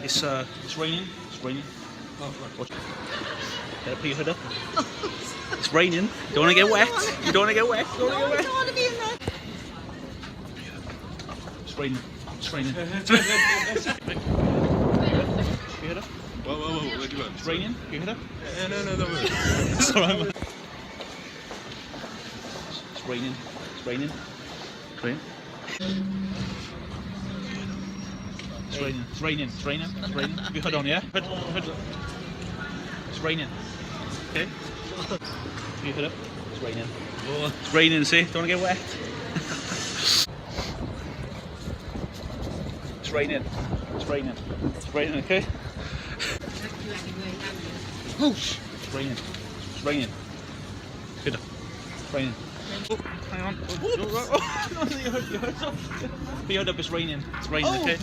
It's raining. It's raining. Oh, right. Watch. Better put your hood up. It's raining. You don't want to get wet. You don't want to get wet. You don't want to get wet. I don't want to be in there. It's raining. It's raining. Put your hood up. Whoa, look at It's raining. Put your hood up. No. It's alright, man. It's raining. It's raining. It's raining. It's raining. It's raining. It's raining. It's raining. Have your hood on, yeah? Hood. It's raining. Okay? Have your hood up. It's raining. Oh, it's raining, see? Don't want to get wet. It's raining. It's raining. It's raining, okay? Whoosh! It's raining. It's raining. Good. It's raining. Oh, hang on. Oh, your hood up. It's raining. It's raining, okay?